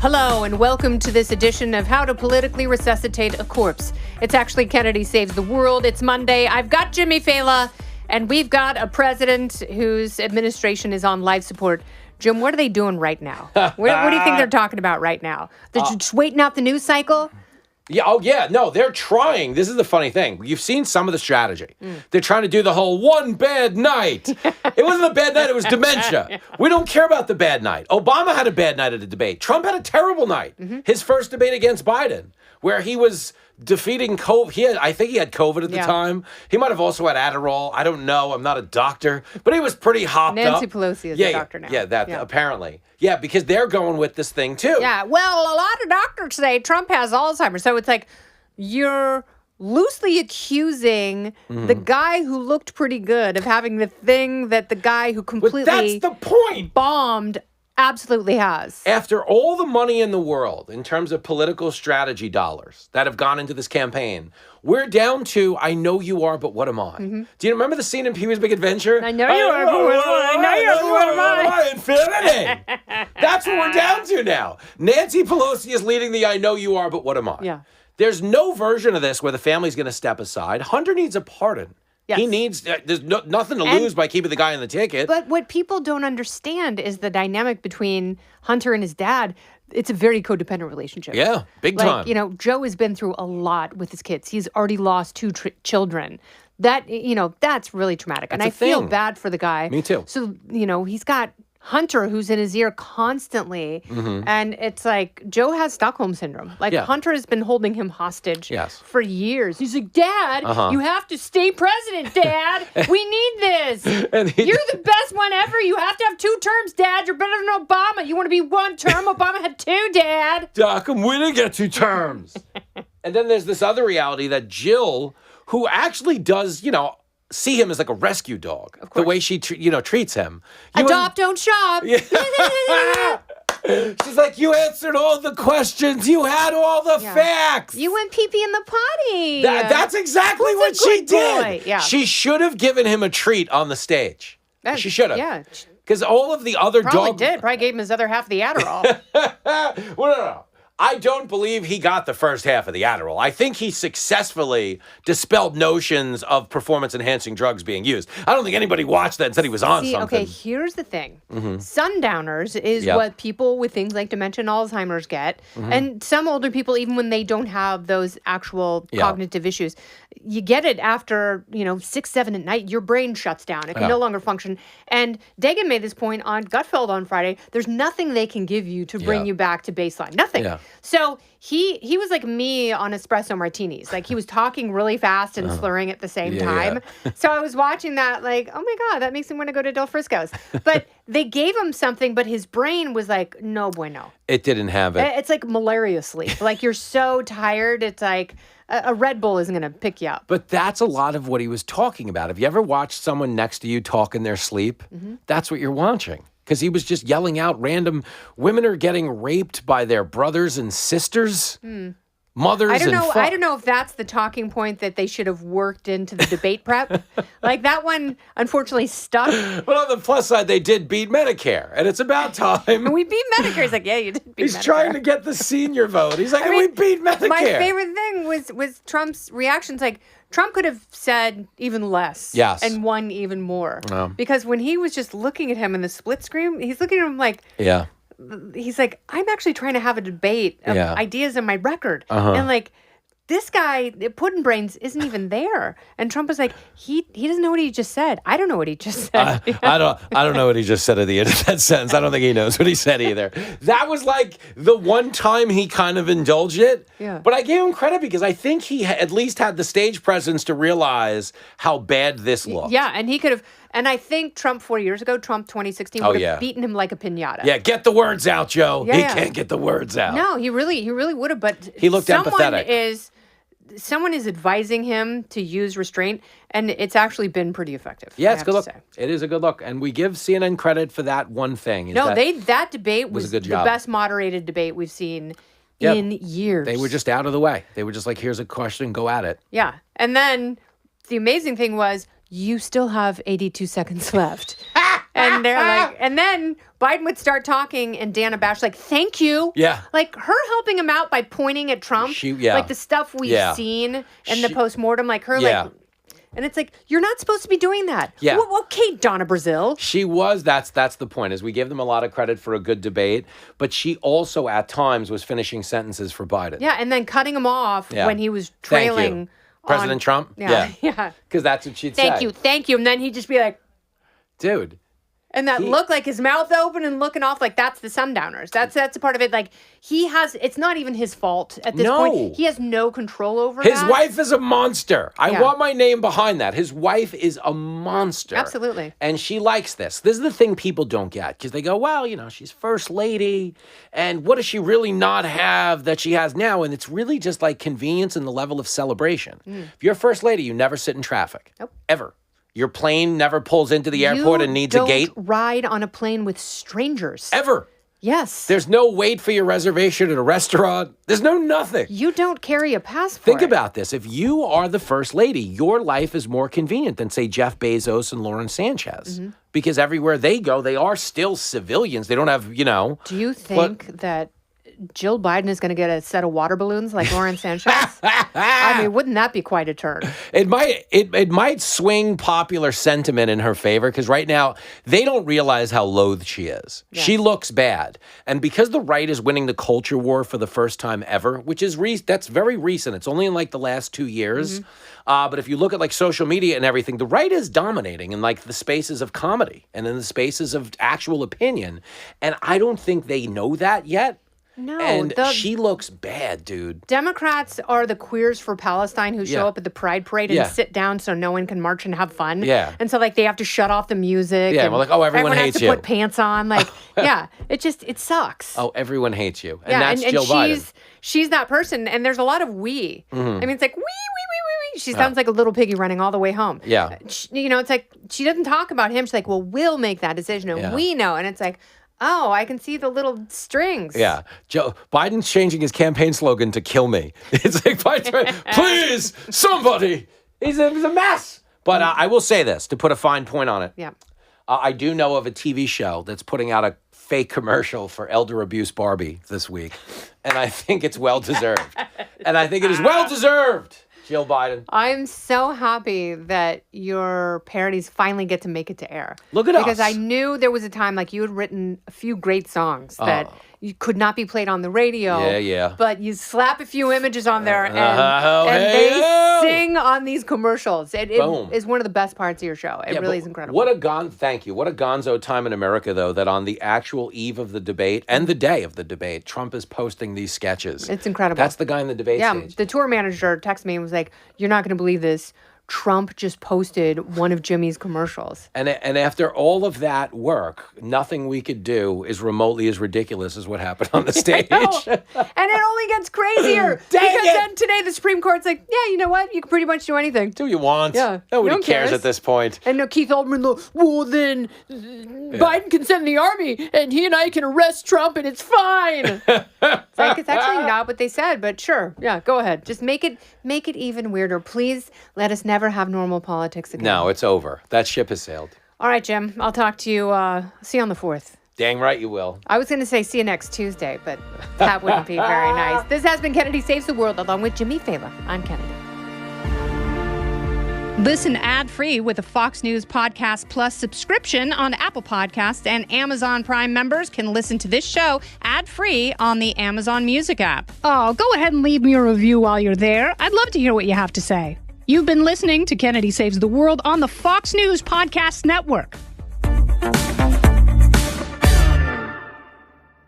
Hello, and welcome to this edition of How to Politically Resuscitate a Corpse. It's actually Kennedy Saves the World. It's Monday. I've got Jimmy Failla, and we've got a president whose administration is on life support. Jim, what are they doing right now? What do you think they're talking about right now? They're just waiting out the news cycle? Yeah. Oh, yeah. No, they're trying. This is the funny thing. You've seen some of the strategy. They're trying to do the whole one bad night. It wasn't a bad night. It was dementia. We don't care about the bad night. Obama had a bad night at a debate. Trump had a terrible night. His first debate against Biden, where he was defeating COVID. I think he had COVID at the time. He might have also had Adderall. I don't know. I'm not a doctor. But he was pretty hopped up. Nancy Pelosi is a doctor now. Yeah, apparently. Yeah, because they're going with this thing, too. Yeah, well, a lot of doctors say Trump has Alzheimer's. So it's like you're loosely accusing the guy who looked pretty good of having the thing that the guy who completely that's the point. Bombed absolutely has. After all the money in the world, in terms of political strategy dollars that have gone into this campaign, we're down to, I know you are, but what am I? Do you remember the scene in Pee-wee's Big Adventure? I know you are, but what am I? I know you are, but what am I? Infinity. That's what we're down to now. Nancy Pelosi is leading the I know you are, but what am I? Yeah. There's no version of this where the family's going to step aside. Hunter needs a pardon. Yes. He needs, there's nothing to lose by keeping the guy on the ticket. But what people don't understand is the dynamic between Hunter and his dad. It's a very codependent relationship. Yeah, big time. Like, you know, Joe has been through a lot with his kids. He's already lost two children. That, you know, that's really traumatic. That's and I feel bad for the guy. Me too. So, you know, he's got Hunter who's in his ear constantly. And it's like Joe has Stockholm syndrome. Like Hunter has been holding him hostage for years. He's like, Dad, you have to stay president, Dad. We need this. You're the best one ever. You have to have 2 terms, Dad. You're better than Obama. You want to be 1 term? Obama had 2, Dad. Doc, I'm winning get 2 terms. And then there's this other reality that Jill, who actually does, you know, see him as like a rescue dog, the way she treats him. Adopt, don't shop. Yeah. She's like, you answered all the questions. You had all the facts. You went pee-pee in the potty. That's exactly what she did. Yeah. She should have given him a treat on the stage. She should have. Yeah. Because all of the other Probably gave him his other half of the Adderall. Well, no. I don't believe he got the first half of the Adderall. I think he successfully dispelled notions of performance-enhancing drugs being used. I don't think anybody watched that and said he was on something. Okay, here's the thing. Sundowners is what people with things like dementia and Alzheimer's get. And some older people, even when they don't have those actual cognitive issues, you get it after, 6, 7 at night. Your brain shuts down. It can no longer function. And Dagan made this point on Gutfeld on Friday. There's nothing they can give you to bring you back to baseline. Nothing. Yeah. So he was like me on espresso martinis. Like he was talking really fast and slurring at the same time. So I was watching that like, oh my God, that makes me want to go to Del Frisco's. But they gave him something, but his brain was like, no bueno. It didn't have it. It's like malaria sleep. Like you're so tired. It's like a Red Bull isn't going to pick you up. But that's a lot of what he was talking about. Have you ever watched someone next to you talk in their sleep? That's what you're watching. Because he was just yelling out random, women are getting raped by their brothers and sisters, mothers I don't know if that's the talking point that they should have worked into the debate prep. Like that one, unfortunately, stuck. But on the plus side, they did beat Medicare, and it's about time. And we beat Medicare. He's like, yeah, you did beat Medicare. He's trying to get the senior vote. He's like, we beat Medicare. My favorite thing was Trump's reactions. Like, Trump could have said even less and won even more. Because when he was just looking at him in the split screen, he's looking at him like, he's like, I'm actually trying to have a debate of ideas in my record. And like, this guy, Puddin' Brains, isn't even there. And Trump was like, he doesn't know what he just said. I don't know what he just said. I don't know what he just said at the end of that sentence. I don't think he knows what he said either. That was like the one time he kind of indulged it. Yeah. But I gave him credit because I think he at least had the stage presence to realize how bad this looked. Yeah, and he could have. And I think Trump 4 years ago, Trump 2016, would have beaten him like a piñata. Yeah, get the words out, Joe. He can't get the words out. No, he really would have. But he looked empathetic. Someone is advising him to use restraint, and it's actually been pretty effective. Yeah, it's a good look. It is a good look. And we give CNN credit for that one thing. That debate was the best moderated debate we've seen in years. They were just out of the way. They were just like, here's a question, go at it. Yeah. And then the amazing thing was, you still have 82 seconds left. And they're like, and then Biden would start talking, and Dana Bash like, thank you. Yeah. Like her helping him out by pointing at Trump. Like the stuff we've seen in the post-mortem, like her like. And it's like, you're not supposed to be doing that. Yeah. Well, okay, Donna Brazile. She was, that's the point, is we give them a lot of credit for a good debate, but she also at times was finishing sentences for Biden. Yeah, and then cutting him off when he was trailing President Trump? Yeah. Because that's what she'd say. Thank you. And then he'd just be like, dude. And that look, like his mouth open and looking off, like that's the Sundowners. That's a part of it. Like it's not even his fault at this point. He has no control over his wife is a monster. I want my name behind that. His wife is a monster. Absolutely. And she likes this. This is the thing people don't get, because they go, well, she's first lady. And what does she really not have that she has now? And it's really just like convenience and the level of celebration. If you're first lady, you never sit in traffic. Nope. Ever. Your plane never pulls into the airport and needs a gate. You don't ride on a plane with strangers. Ever. Yes. There's no wait for your reservation at a restaurant. There's no nothing. You don't carry a passport. Think about this. If you are the first lady, your life is more convenient than, say, Jeff Bezos and Lauren Sanchez. Because everywhere they go, they are still civilians. They don't have, Do you think that Jill Biden is going to get a set of water balloons like Lauren Sanchez? I mean, wouldn't that be quite a turn? It might swing popular sentiment in her favor, because right now they don't realize how loathed she is. Yes. She looks bad. And because the right is winning the culture war for the first time ever, which is that's very recent. It's only in like the last 2 years. But if you look at like social media and everything, the right is dominating in like the spaces of comedy and in the spaces of actual opinion. And I don't think they know that yet. No, and she looks bad, dude. Democrats are the queers for Palestine who show up at the Pride Parade and sit down so no one can march and have fun. Yeah. And so like they have to shut off the music. Yeah, we're like, oh, everyone hates you. Everyone has to put pants on. Like, it sucks. Oh, everyone hates you. And that's Jill Biden. She's that person. And there's a lot of we. I mean, it's like, we. She sounds like a little piggy running all the way home. Yeah. It's like, she doesn't talk about him. She's like, well, we'll make that decision and we know. And it's like, oh, I can see the little strings. Yeah. Joe Biden's changing his campaign slogan to kill me. It's like, please, somebody. He's a mess. But I will say this, to put a fine point on it. Yeah. I do know of a TV show that's putting out a fake commercial for elder abuse Barbie this week. And I think it's well-deserved. And I think it is well-deserved. Jill Biden. I'm so happy that your parodies finally get to make it to air. Look at us. Because I knew there was a time like you had written a few great songs that you could not be played on the radio. Yeah. But you slap a few images on there and they sing on these commercials. It is one of the best parts of your show. It really is incredible. Thank you. What a gonzo time in America, though, that on the actual eve of the debate and the day of the debate, Trump is posting these sketches. It's incredible. That's the guy in the debate stage. The tour manager texted me and was like, you're not going to believe this. Trump just posted one of Jimmy's commercials. And after all of that work, nothing we could do is remotely as ridiculous as what happened on the stage. And it only gets crazier. Then today the Supreme Court's like, yeah, you know what? You can pretty much do anything. Do you want? Yeah. Nobody cares at this point. And Keith Olbermann, well, then Biden can send the army and he and I can arrest Trump and it's fine. It's like, it's actually not what they said, but sure. Yeah, go ahead. Just make it even weirder. Please let us never have normal politics again. No, it's over. That ship has sailed. All right, Jim. I'll talk to you. See you on the 4th. Dang right you will. I was going to say see you next Tuesday, but that wouldn't be very nice. This has been Kennedy Saves the World, along with Jimmy Failla. I'm Kennedy. Listen ad-free with a Fox News Podcast Plus subscription on Apple Podcasts, and Amazon Prime members can listen to this show ad-free on the Amazon Music app. Oh, go ahead and leave me a review while you're there. I'd love to hear what you have to say. You've been listening to Kennedy Saves the World on the Fox News Podcast Network.